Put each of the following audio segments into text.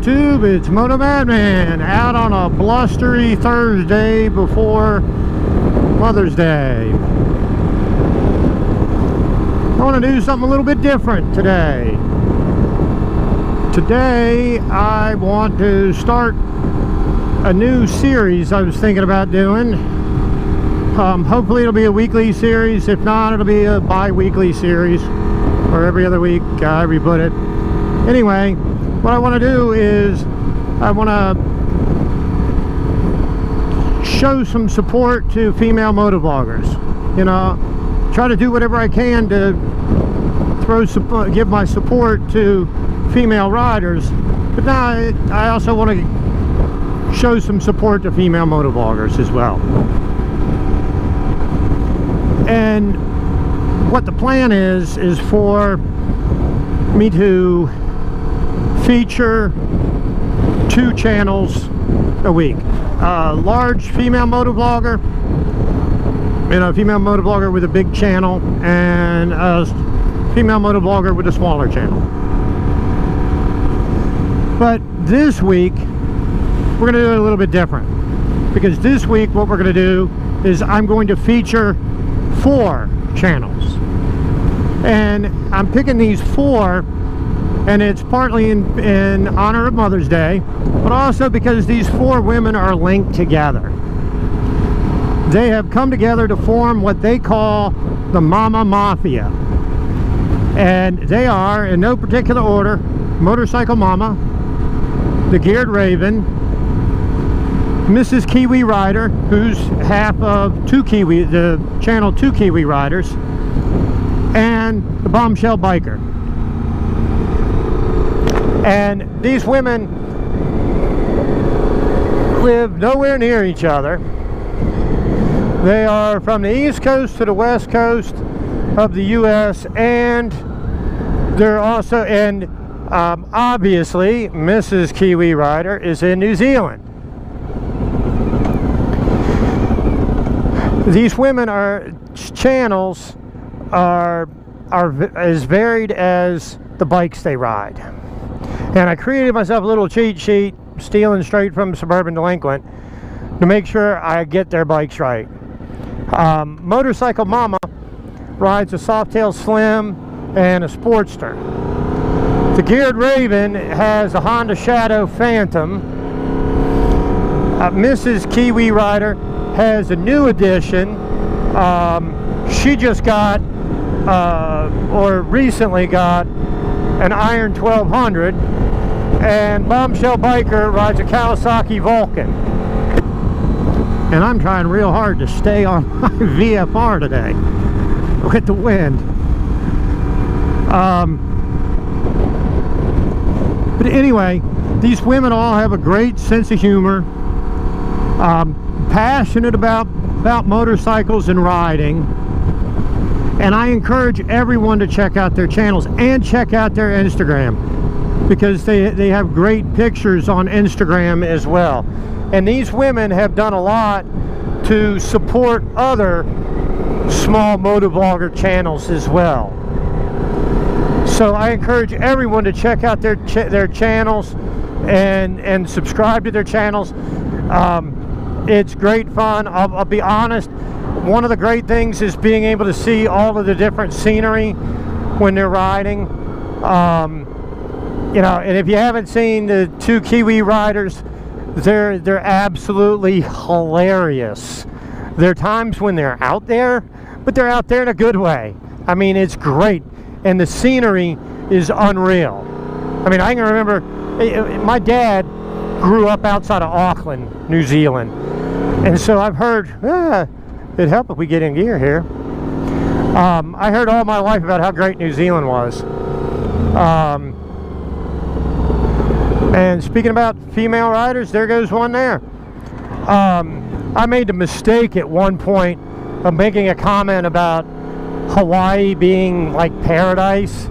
YouTube, it's motomattman out on a blustery Thursday before Mother's Day. I want to do something a little bit different today. Today I want to start a new series I was thinking about doing. Hopefully it'll be a weekly series. If not, it'll be a bi-weekly series, or every other week, however you put it. Anyway, what I want to do is I want to show some support to female motovloggers. You know, try to do whatever I can to give my support to female riders. But now I also want to show some support to female motovloggers as well. And what the plan is for me to feature 2 channels a week. A large female motovlogger, you know, a female motovlogger with a big channel, and a female motovlogger with a smaller channel. But this week we're going to do it a little bit different, because this week what we're going to do is I'm going to feature 4 channels, and I'm picking these 4, and it's partly in honor of Mother's Day, but also because these 4 women are linked together. They have come together to form what they call the Momma Mafia, and they are, in no particular order, Motorcycle Momma, TheGearedRaven, Mrs. Kiwi Rider, who's half of the channel 2 Kiwi Riders, and the Bombshell Biker. And these women live nowhere near each other. They are from the East Coast to the West Coast of the U.S., and they're also, and obviously Mrs. Kiwi Rider is in New Zealand. These women channels are as varied as the bikes they ride. And I created myself a little cheat sheet, stealing straight from Suburban Delinquent, to make sure I get their bikes right. Motorcycle Momma rides a Softail Slim and a Sportster. TheGearedRaven has a Honda Shadow Phantom. Mrs. Kiwi Rider has a new addition. She just got, or recently got, an Iron 1200, and Bombshell Biker rides a Kawasaki Vulcan. And I'm trying real hard to stay on my VFR today with the wind. But anyway, these women all have a great sense of humor, passionate about motorcycles and riding, and I encourage everyone to check out their channels and check out their Instagram, because they have great pictures on Instagram as well. And these women have done a lot to support other small motovlogger channels as well. So I encourage everyone to check out their channels and subscribe to their channels. It's great fun. I'll be honest, one of the great things is being able to see all of the different scenery when they're riding. You know, and if you haven't seen the 2 Kiwi Riders, they're absolutely hilarious. There are times when they're out there, but they're out there in a good way. I mean, it's great, and the scenery is unreal. I mean, I can remember, my dad grew up outside of Auckland, New Zealand, and so I've heard, it'd help if we get in gear here. I heard all my life about how great New Zealand was. And speaking about female riders, there goes one there. I made the mistake at one point of making a comment about Hawaii being like paradise,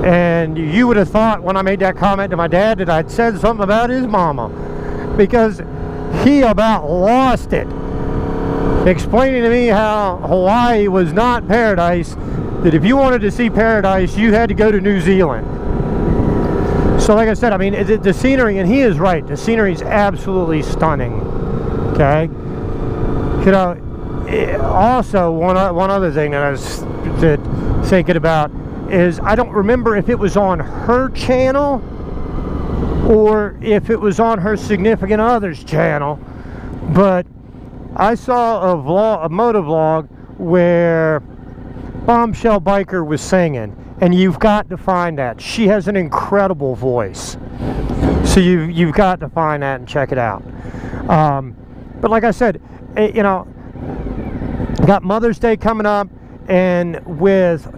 and you would have thought when I made that comment to my dad that I'd said something about his mama, because he about lost it, explaining to me how Hawaii was not paradise, that if you wanted to see paradise you had to go to New Zealand. So like I said, I mean, the scenery, and he is right, the scenery is absolutely stunning. Okay, you know, also one other thing that I was thinking about is, I don't remember if it was on her channel or if it was on her significant other's channel, but I saw a motovlog where Bombshell Biker was singing, and you've got to find that. She has an incredible voice, so you've got to find that and check it out. But like I said, you know, got Mother's Day coming up, and with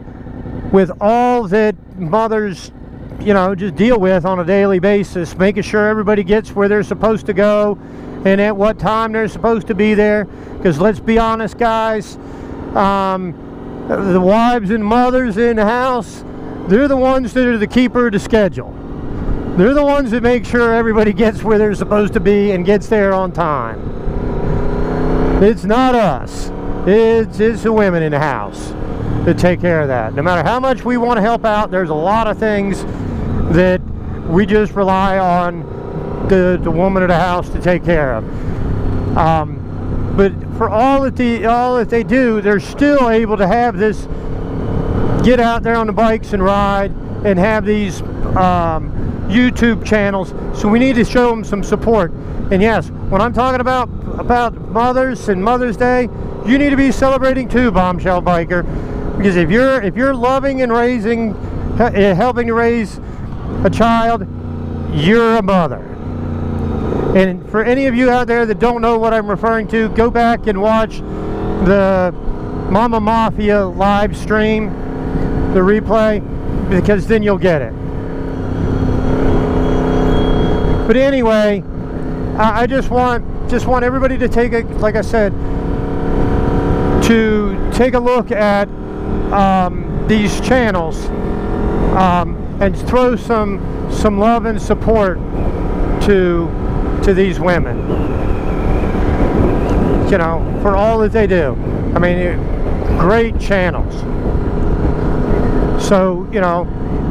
all that mothers, you know, just deal with on a daily basis, making sure everybody gets where they're supposed to go and at what time they're supposed to be there. Because let's be honest, guys, the wives and mothers in the house, they're the ones that are the keeper of the schedule. They're the ones that make sure everybody gets where they're supposed to be and gets there on time. It's not us. It's the women in the house that take care of that. No matter how much we want to help out, there's a lot of things that we just rely on the woman of the house to take care of. But for all that they do, they're still able to have this, get out there on the bikes and ride, and have these YouTube channels. So we need to show them some support. And yes, when I'm talking about mothers and Mother's Day, you need to be celebrating too, Bombshell Biker, because if you're loving and raising, helping to raise a child, you're a mother. And for any of you out there that don't know what I'm referring to, go back and watch the Momma Mafia live stream, the replay, because then you'll get it. But anyway, I just want everybody to take a, like I said, to take a look at these channels and throw some love and support to these women, you know, for all that they do. I mean, great channels. So, you know,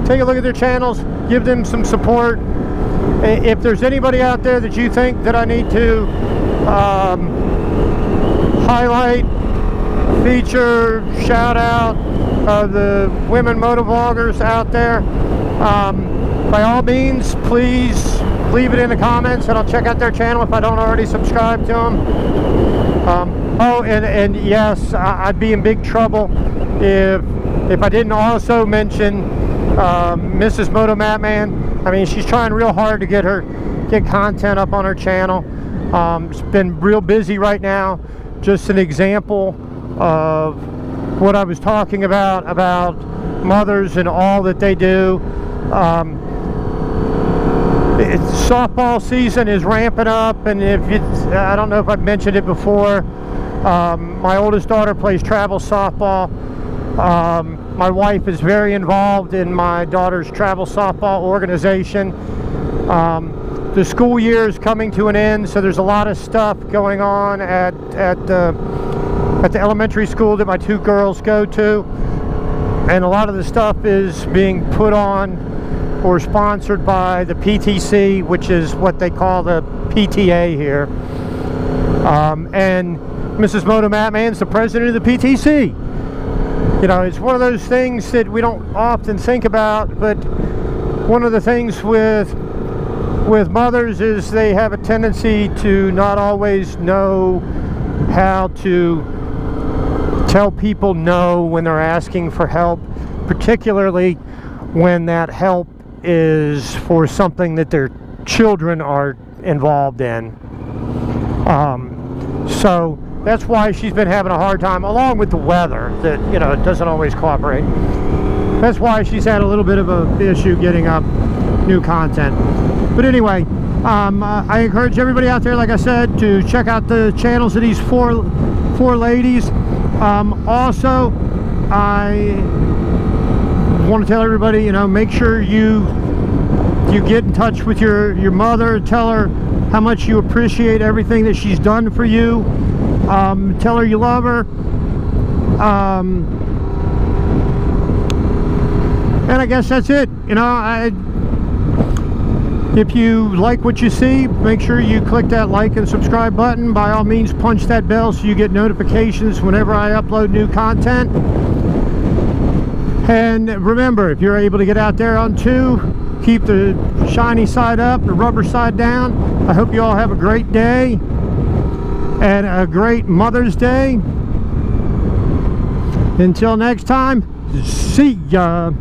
take a look at their channels, give them some support. If there's anybody out there that you think that I need to highlight, feature, shout out, the women motovloggers out there, by all means, please leave it in the comments, and I'll check out their channel if I don't already subscribe to them. Oh, and yes, I'd be in big trouble if I didn't also mention Mrs. Motomattman. I mean, she's trying real hard to get content up on her channel. It's been real busy right now. Just an example of what I was talking about mothers and all that they do. Softball season is ramping up, and I don't know if I've mentioned it before, my oldest daughter plays travel softball. My wife is very involved in my daughter's travel softball organization. The school year is coming to an end, so there's a lot of stuff going on at the elementary school that my two girls go to, and a lot of the stuff is being put on or sponsored by the PTC, which is what they call the PTA here. And Mrs. Motomattman's the president of the PTC. You know, it's one of those things that we don't often think about, but one of the things with mothers is they have a tendency to not always know how to tell people no when they're asking for help, particularly when that help is for something that their children are involved in. So that's why she's been having a hard time, along with the weather that, you know, it doesn't always cooperate. That's why she's had a little bit of an issue getting up new content. But anyway, I encourage everybody out there, like I said, to check out the channels of these four ladies. Also, I want to tell everybody, you know, make sure you get in touch with your mother. Tell her how much you appreciate everything that she's done for you. Tell her you love her. And I guess that's it. You know, If you like what you see, make sure you click that like and subscribe button. By all means, punch that bell so you get notifications whenever I upload new content. And remember, if you're able to get out there on 2, keep the shiny side up, the rubber side down. I hope you all have a great day and a great Mother's Day. Until next time, see ya.